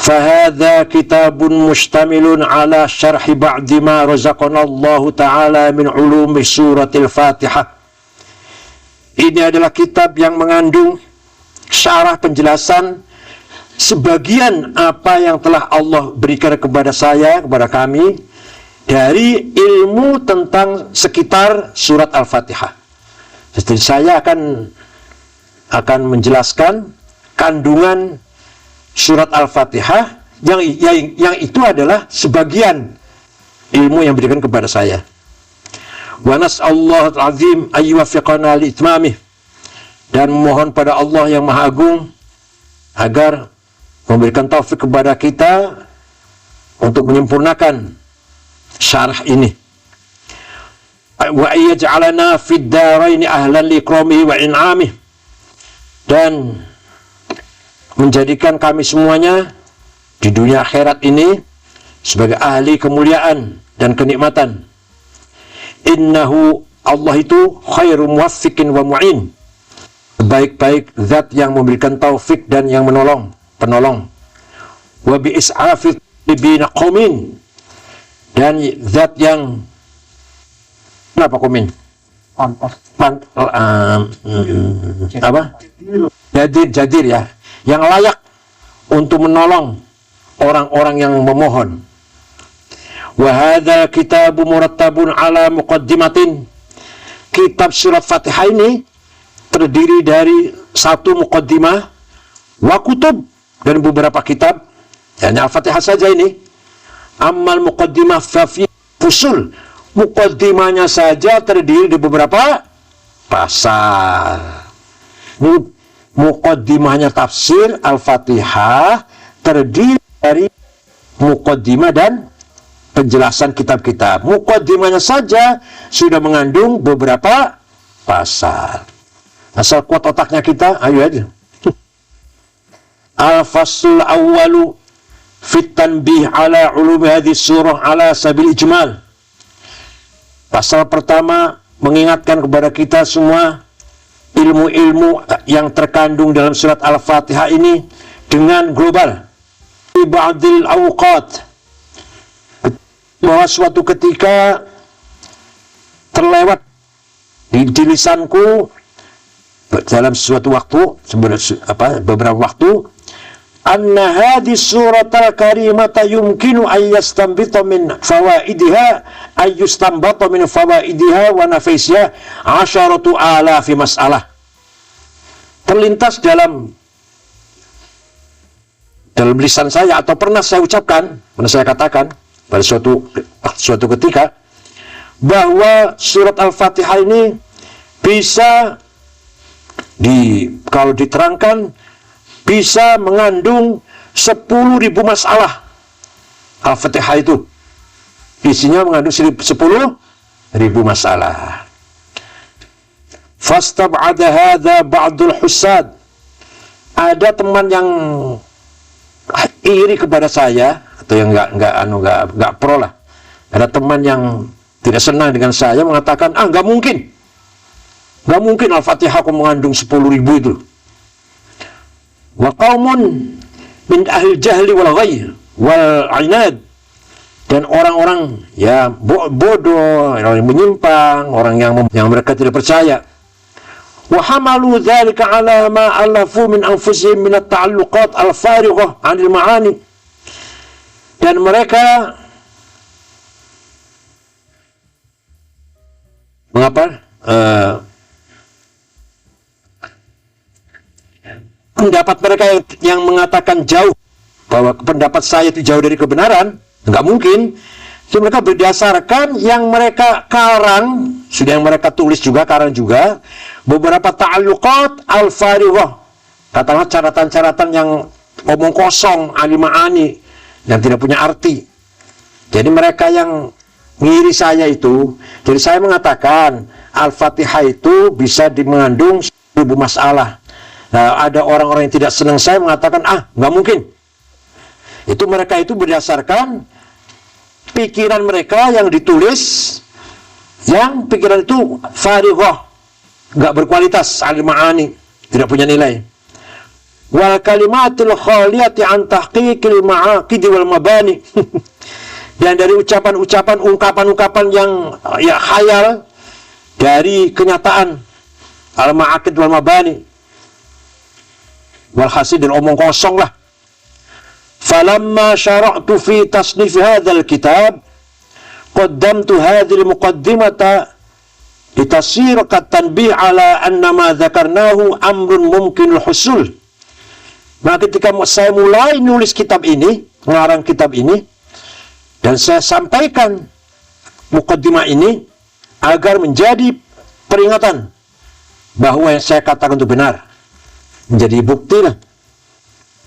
Fahadha kitabun mustamilun ala syarhi ba'di ma razaqanallahu ta'ala min ulumi suratil Fatihah. Ini adalah kitab yang mengandung syarah penjelasan sebagian apa yang telah Allah berikan kepada saya, kepada kami, dari ilmu tentang sekitar surat Al-Fatihah. Jadi saya akan menjelaskan kandungan surat Al-Fatihah yang itu adalah sebagian ilmu yang diberikan kepada saya. Wa nas'allahu al-azim ayyuwaffiqana li itmamih, dan mohon pada Allah yang Maha Agung agar memberikan taufik kepada kita untuk menyempurnakan syarah ini. Wa ayyaj'alana fid daraini ahlan li ikramihi wa in'amih, dan menjadikan kami semuanya di dunia akhirat ini sebagai ahli kemuliaan dan kenikmatan. Innahu, Allah itu khairu muwaffiqin wa mu'in, baik-baik zat yang memberikan taufik dan yang penolong. Wa bi is'afi bina qaumin, dan zat yang kenapa qaumin? Jadir ya, yang layak untuk menolong orang-orang yang memohon. Wa hadza kitabu murattabun ala muqaddimatin. Kitab surat Fatihah ini terdiri dari satu muqaddimah wa kutub, dan beberapa kitab. Hanya Al-Fatihah saja ini. Ammal muqaddimah fa fi fusul. Muqaddimahnya saja terdiri dari beberapa pasal. Muqaddimahnya tafsir Al-Fatihah terdiri dari muqaddimah dan penjelasan kitab-kitab. Muqaddimahnya saja sudah mengandung beberapa pasal. Asal kuat otaknya kita, ayo aja. Al-faslul awwalu fit tanbih ala ulumi hadhihi surah ala sabil ijmal. Pasal pertama mengingatkan kepada kita semua ilmu-ilmu yang terkandung dalam surat Al-Fatihah ini dengan global. Di ba'dil awqat, bahwa suatu ketika terlewat di lisanku dalam suatu waktu, beberapa waktu, anna hadis surat al-karimata yumkinu ayyastambita min fawaidiha ayyustambata min fawaidiha wa nafisya 10,000 mas'alah. Terlintas dalam lisan saya, atau pernah saya ucapkan, pernah saya katakan pada suatu ketika, bahwa surat Al-Fatihah ini bisa kalau diterangkan bisa mengandung 10.000 masalah. Al-Fatihah itu isinya mengandung 10.000 masalah. Fastab'ada hadza ba'dul husad. Ada teman yang iri kepada saya, atau yang enggak pro lah. Ada teman yang tidak senang dengan saya, mengatakan, enggak mungkin Al-Fatihah mengandung 10.000 itu. Wa qaumun min ahli jahli wal ghayr wal inad, dan orang-orang ya bodoh, orang yang menyimpang, orang yang mereka tidak percaya. Wa hamalu dzalika ala ma alafu min anfusihim min at-ta'alluqat al-farighah 'anil ma'ani, dan mereka pendapat mereka yang mengatakan jauh, bahwa pendapat saya itu jauh dari kebenaran, enggak mungkin. Jadi mereka berdasarkan yang mereka karang, sudah yang mereka tulis juga, karang juga, beberapa ta'alluqat al-farighah, katakanlah caratan-caratan yang omong kosong, al-ma'ani, yang tidak punya arti. Jadi mereka yang ngiri saya itu, jadi saya mengatakan Al-Fatihah itu bisa mengandung 1000 masalah. Nah, ada orang-orang yang tidak senang saya mengatakan, nggak mungkin. Itu mereka itu berdasarkan pikiran mereka yang ditulis, yang pikiran itu farighah, nggak berkualitas, al-ma'ani, tidak punya nilai. wal kalimatil khaliyati an tahqiqil ma'aqid wal mabani. Dan dari ucapan-ucapan, ungkapan-ungkapan yang ya khayal dari kenyataan, al ma'aqid wal mabani, walhasil dan omong kosong lah. Falamma syara'tu fi tasnif hadzal kitab qaddamtu hadhil muqaddimata litasir katanbih ala anna ma dzakarnahu amrun mumkinul husul. Nah, ketika saya mulai nulis kitab ini, ngarang kitab ini, dan saya sampaikan muqaddimah ini agar menjadi peringatan bahwa yang saya katakan itu benar, menjadi bukti lah,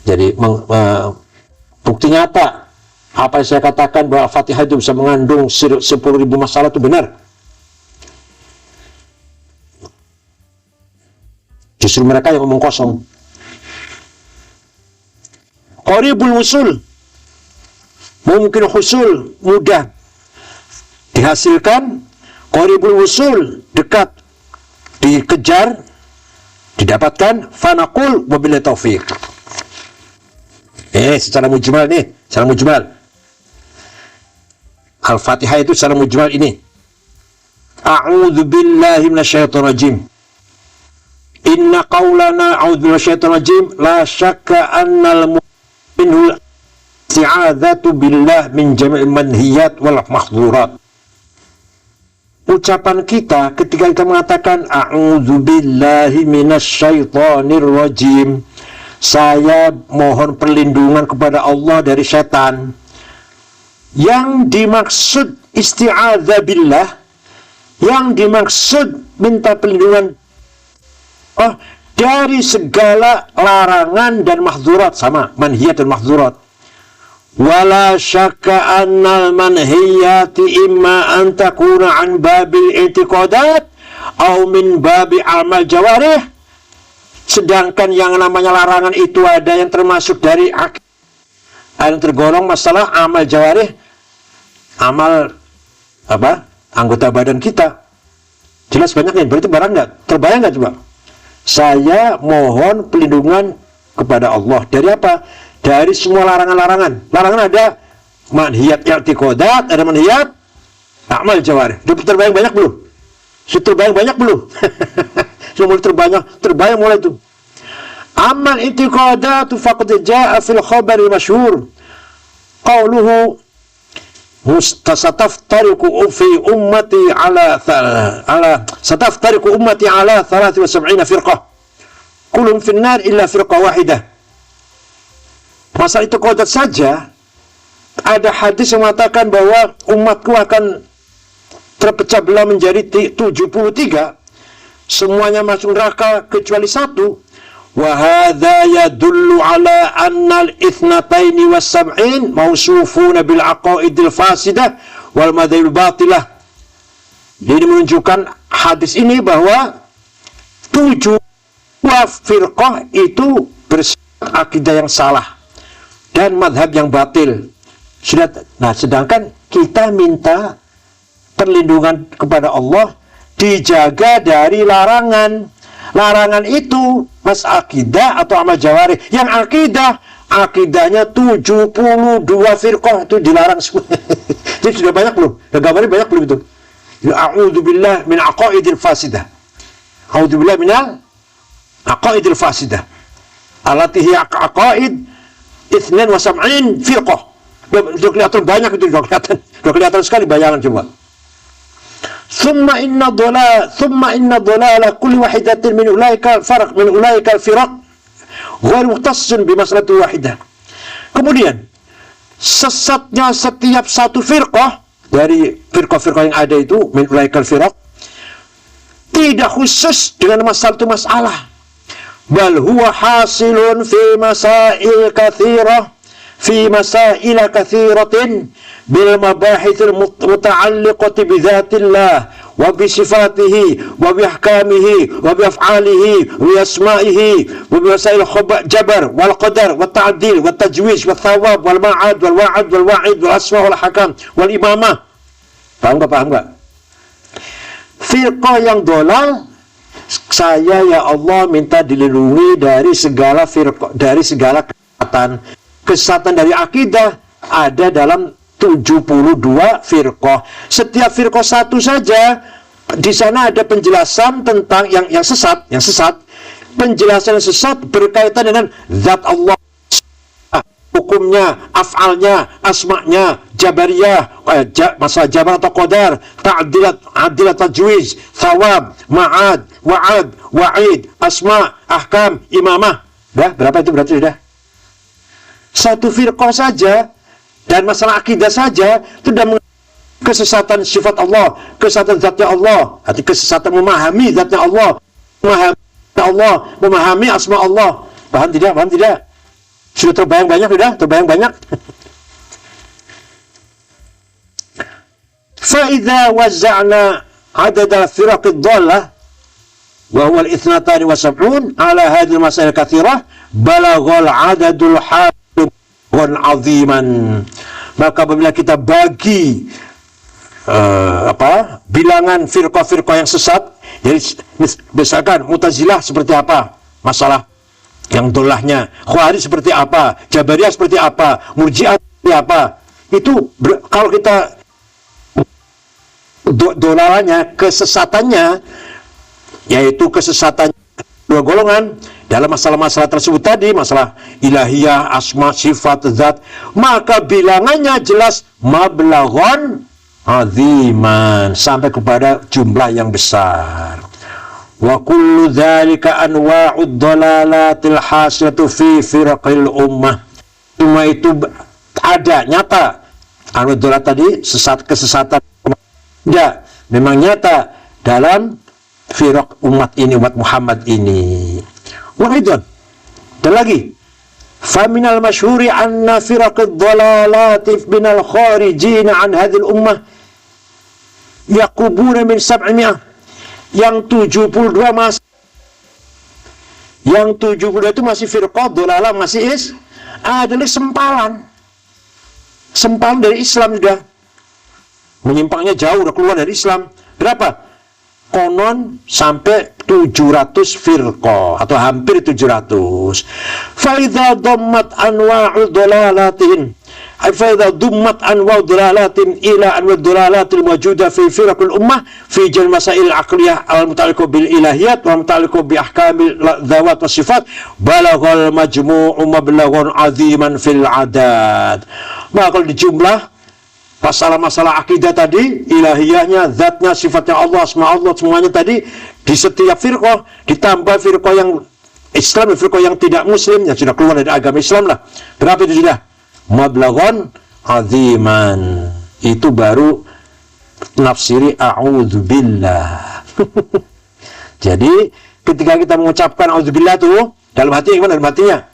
jadi bukti nyata apa yang saya katakan bahwa Al-Fatihah itu bisa mengandung 10.000 masalah itu benar. Justru mereka yang ngomong kosong. Qaribul wusul, mungkin husul, mudah dihasilkan. Qaribul wusul, dekat dikejar, didapatkan. Fanaqul wabillahi taufiq. Secara mujmal nih, secara mujmal. Al-Fatihah itu secara mujmal ini. A'udzu billahi minasyaitonir rajim. Inna qaulana a'udzu billahi minasyaitonir rajim la syakka annal mu'minul isti'adzatu billah min jami'il manhiyat wal mahdzurat. Ucapan kita ketika kita mengatakan a'udzu billahi minasyaitonir rajim, saya mohon perlindungan kepada Allah dari setan. Yang dimaksud isti'adzah billah, yang dimaksud minta perlindungan dari segala larangan dan mahzurat, sama manhiyat dan mahzurat. Wala syakka annal manhiyati imma an takuna an babil i'tiqadat au min babi amal jawarih. Sedangkan yang namanya larangan itu ada yang termasuk dari ada yang tergolong masalah amal jawarih, amal anggota badan kita. Jelas banyaknya, berarti barang nggak? Terbayang nggak coba? Saya mohon perlindungan kepada Allah dari apa? Dari semua larangan-larangan. Larangan ada manhiyat i'tiqadat, ada manhiyat amal jawarih. Sudah terbayang banyak belum? Sudah terbayang banyak belum? Sudah mulai terbayang mulai itu. Amal i'tiqadatu faqad jaa fil khabari masyhur qauluhu sataftariqu fi ummati ala sataftariqu ummati ala 73 firqah kullun fin nar illa firqah wahidah. Masalah itu qadat saja ada hadis yang mengatakan bahwa umatku akan terpecah belah menjadi 73, semuanya masuk neraka kecuali satu. Wa hadza yadullu ala anna al-ithnataini was-sab'in mawsufuna bil aqaidil fasidah wal madhhabil batilah. Jadi menunjukkan hadis ini bahwa 7 firqah itu bersifat akidah yang salah dan madhab yang batil. Nah, sedangkan kita minta perlindungan kepada Allah, dijaga dari larangan. Larangan itu mas akidah atau amal jawarih. Yang akidahnya 72 firqah itu dilarang semua. Jadi sudah banyak belum? Sudah gambarnya banyak belum itu? A'udzubillah min aqaidil fasidah. A'udzubillah min aqaidil fasidah. Allati hiya aqaid 72 firqah. Sudah kelihatan banyak itu, sudah kelihatan sekali bayangan coba. Thumma inna dhalala kulli wahidatin min ulaika al-farq min ulaika al-firaq ghair mukhtassin bi mas'alatin wahidah. Kemudian sesatnya setiap satu firqah dari firqah-firqah yang ada itu min ulaika al-firaq tidak khusus dengan masalah masalah, bal huwa hasilun fi masail katsirah fi masail katsiratin bil mabahithil muta'alliqati bi dzatillah wa bi sifatihi wa bi ahkamihi wa bi af'alihi wa asma'ihi wa bi masail jabar wal qadar wa ta'dil wa tajwiz wa thawab wal ma'ad wal wa'ad wal wa'id wal asma' wal hakam wal imamah. Paham enggak? Firqah yang dolal Saya ya Allah minta dilindungi dari segala firqah, dari segala kesesatan. Kesesatan dari akidah ada dalam 72 firqah. Setiap firqah satu saja, di sana ada penjelasan tentang yang sesat, penjelasan yang sesat berkaitan dengan zat Allah, hukumnya, af'alnya, asma'nya, jabariyah, masalah jabar atau qadar, ta'dilat tajwiz, thawab, ma'ad, wa'ad, wa'id, asma', ahkam, imamah. Dah, berapa itu berarti sudah? Satu firqah saja, dan masalah akidah saja, itu sudah kesesatan sifat Allah, kesesatan zatnya Allah, arti kesesatan memahami zatnya Allah, memahami asma Allah. Paham tidak? Paham tidak? Sudah terbayang banyak, sudah? Terbayang banyak? فَإِذَا وَزَّعْنَا عَدَدَ فِرَقِ الضَّالَّةِ وَهُوَ الْإِثْنَتَانِ وَسَبْعُونَ عَلَى هَذِهِ الْمَسَائِلِ الْكَثِيرَةِ بَلَغَ الْعَدَدُ الْحَالُ عَظِيمًا. Maka apabila kita bagi bilangan firqah-firqah yang sesat, jadi misalkan Mu'tazilah seperti apa masalah yang dolahnya, Khawarij seperti apa, Jabariyah seperti apa, Murji'ah seperti apa, itu kalau kita dolalannya, kesesatannya, yaitu kesesatan dua golongan dalam masalah-masalah tersebut tadi, masalah ilahiyah, asma, sifat, zat, maka bilangannya jelas mablaghon aziman, sampai kepada jumlah yang besar. Wa kullu dzalika anwa'ud dhalalatil hasilatu fi firqil ummah. Semua itu ada, nyata. Anwa'ud dhalalat tadi, kesesatan. Ya, memang nyata dalam firq umat ini, umat Muhammad ini. Wahidun. Dan lagi, faminal masyhuri anna firaqid dhalalati minal kharijin an hadhil ummah yaqubuna min 700. Yang 72 masih, yang 72 itu masih firqah dhalalah, masih adalah sempalan dari Islam, sudah menyimpangnya jauh, udah keluar dari Islam. Berapa? Konon sampai 700 firqah atau hampir 700. Faidha dhammat anwa'u dhalalatin, faidha dhammat anwa'u dhalalatin ila anwa'u dhalalatil mawjuda fi firqil ummah fi jal masail aqliyah al-muta'alliqah bil ilahiyat wa muta'alliqah bi ahkamil dzawat was sifat balaghal majmu'u mablaghun 'aziman fil adad. Maka kalau dijumlah masalah-masalah akidah tadi, ilahiyahnya, zatnya, sifatnya Allah, asma Allah, semuanya tadi, di setiap firqah, ditambah firqah yang Islam, firqah yang tidak muslim, yang sudah keluar dari agama Islam lah. Berapa itu sudah? Mablaghon aziman. Itu baru nafsiri a'udzubillah. Jadi, ketika kita mengucapkan a'udzubillah itu, dalam hati gimana? Dalam hatinya?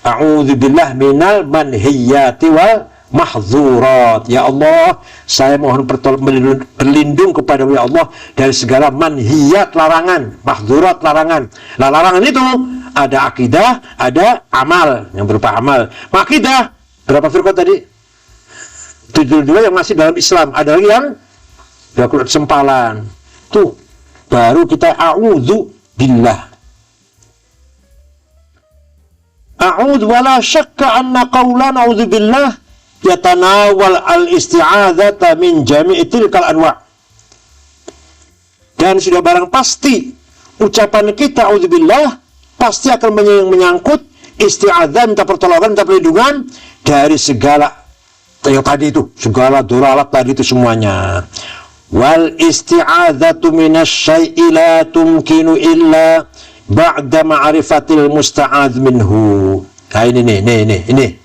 A'udzubillah minal manhiyati wal mahzurat. Ya Allah, saya mohon berlindung kepada ya Allah dari segala manhiyat, larangan, mahzurat, larangan. Nah, larangan itu ada akidah, ada amal, yang berupa amal. Akidah, berapa firqah tadi? 72 yang masih dalam Islam, ada lagi yang sudah keluar sempalan. Tuh, baru kita a'udzu billah. A'udzu wala syakka anna qawlan a'udzu billah yatanawal al-isti'adzata min jami'i tilkal anwa'. Dan sudah barang pasti ucapan kita auzubillah pasti akan menyangkut isti'adzah, minta pertolongan, minta perlindungan dari segala yang tadi itu, segala dolalat tadi itu semuanya. Wal isti'adzatu minasyai'i la tumkinu illa ba'da ma'rifatil musta'adz minhu. Nah ini.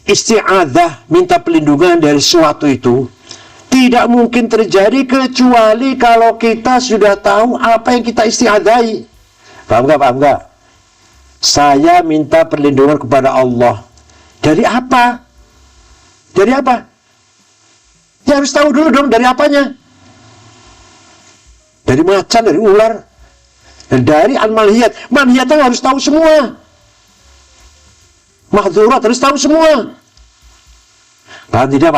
Isti'adzah, minta perlindungan dari sesuatu itu tidak mungkin terjadi kecuali kalau kita sudah tahu apa yang kita isti'adzahi. Paham nggak? Saya minta perlindungan kepada Allah. Dari apa? Ya harus tahu dulu dong dari apanya. Dari macan, dari ular, dari al-malhiyat. Malhiyatnya harus tahu semua. Mahzurat harus tahu semua. Paham tidak?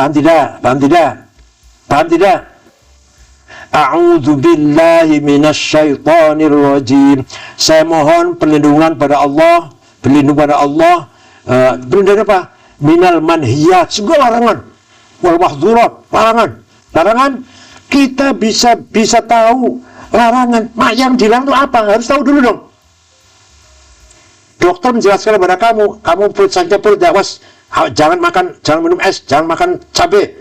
A'udzu billahi minasyaitonir rajim. Saya mohon perlindungan pada Allah, berlindung pada Allah, berlindung apa? Minal manhiyat, segala larangan. Wal mahdzurat, larangan. Kita bisa tahu larangan. Yang dilarang itu apa? Harus tahu dulu dong. Dokter menjelaskan kepada kamu perut saja perut, awas, jangan minum es, jangan makan cabai,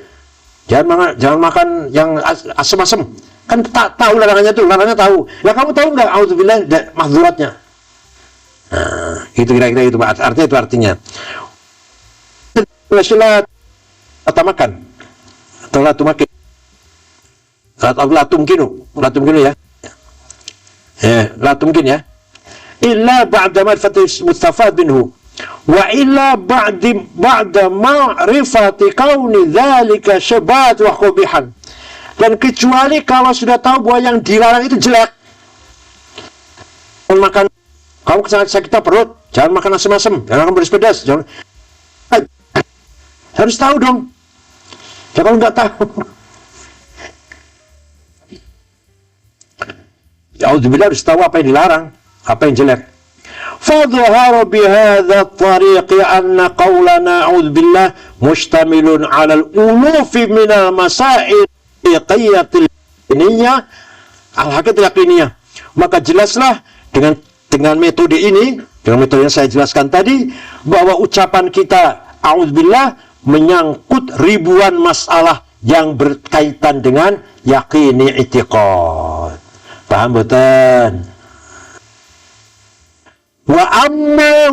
jangan makan yang asam-asam. Kan tak tahu larangannya tuh, larangannya tahu. Lah kamu tahu nggak auzubillah mahzuratnya? Nah, itu kira-kira itu artinya itu artinya. Rasulullah makan atau latumakin atau latumkinu ya. Latumkin ya. Illa ba'da ma'rifati mustafad minhu wa illa ba'da ma'rifati kauni dzalika syabat wa qubihan. Dan kecuali kalau sudah tahu bahwa yang dilarang itu jelek. Makan, kamu sakit perut, jangan makan asam-asam, jangan makan pedas, jangan. Harus tahu dong. Ya kalau nggak tahu, A'udzubillah, harus tahu apa yang dilarang, apa yang jelek. فظهر بهذا الطريق أن قولنا أعوذ بالله مشتمل على الألوف من المسائل اليقينية al-haqiqatul yaqiniyah. Maka jelaslah dengan metode ini, dengan metode yang saya jelaskan tadi, bahwa ucapan kita a'udzubillah menyangkut ribuan masalah yang berkaitan dengan yakini i'tiqad. Paham betul? Wa amma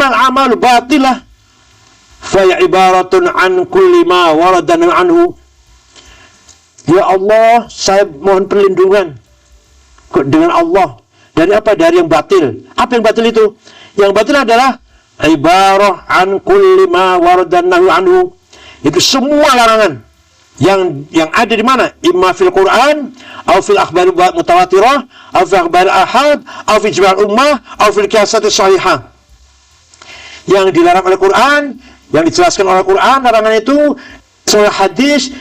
al-amal batilah fa ibaratun an kulli ma warada anhu. Ya Allah, saya mohon perlindungan dengan Allah dari apa? Dari yang batil. Apa yang batil itu? Yang batil adalah ibarah an kulli ma warada anhu. Itu semua larangan yang ada di mana? Imma fil Quran, atau fil akhbar mutawatirah, atau fil akhbar ahad, atau fil ijma' ummah, atau fil qiyasat sahihah. Yang dilarang oleh Quran, yang dijelaskan oleh Quran, larangan itu soal hadis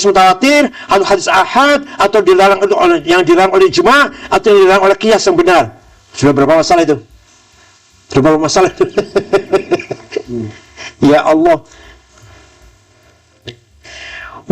mutawatir, atau hadis ahad, atau yang dilarang oleh ijma', atau yang dilarang oleh qiyas yang benar. Sudah berapa masalah itu? Berapa masalah itu? Ya Allah.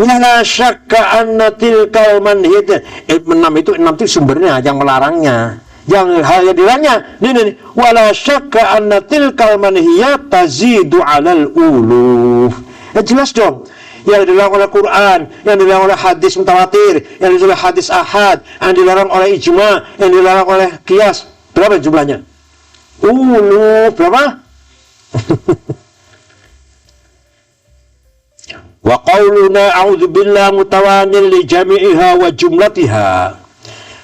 Wala syakka anna tilkal manhiyat. 6 itu sumbernya, yang melarangnya. Yang hal yang dilarangnya, ini. Wala syakka anna tilkal manhiyat tazidu 'alal uluf. Ya jelas dong. Yang dilarang oleh Quran, yang dilarang oleh hadis mutawatir, yang dilarang oleh hadis ahad, yang dilarang oleh ijma', yang dilarang oleh qiyas. Berapa jumlahnya? Uluf, berapa? Wa qauluna a'udzubillah mutawanin li jami'iha wa jumlatiha.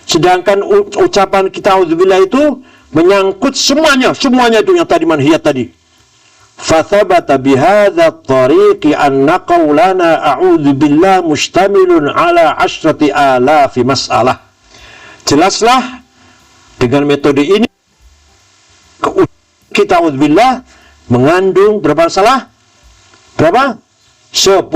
Sedangkan ucapan kita a'udzubillah itu menyangkut semuanya itu yang tadi manhiyat tadi. Fa thabata bihadza at-tariqi anna qaulana a'udzubillah mustamilun ala 10,000 mas'alah. Jelaslah dengan metode ini kita a'udzubillah mengandung berapa masalah? Berapa? 10,000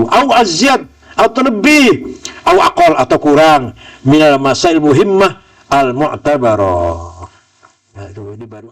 au azyad atau lebih au aqal atau kurang minal masail muhimmah al mu'tabarah. Nah, itu ini baru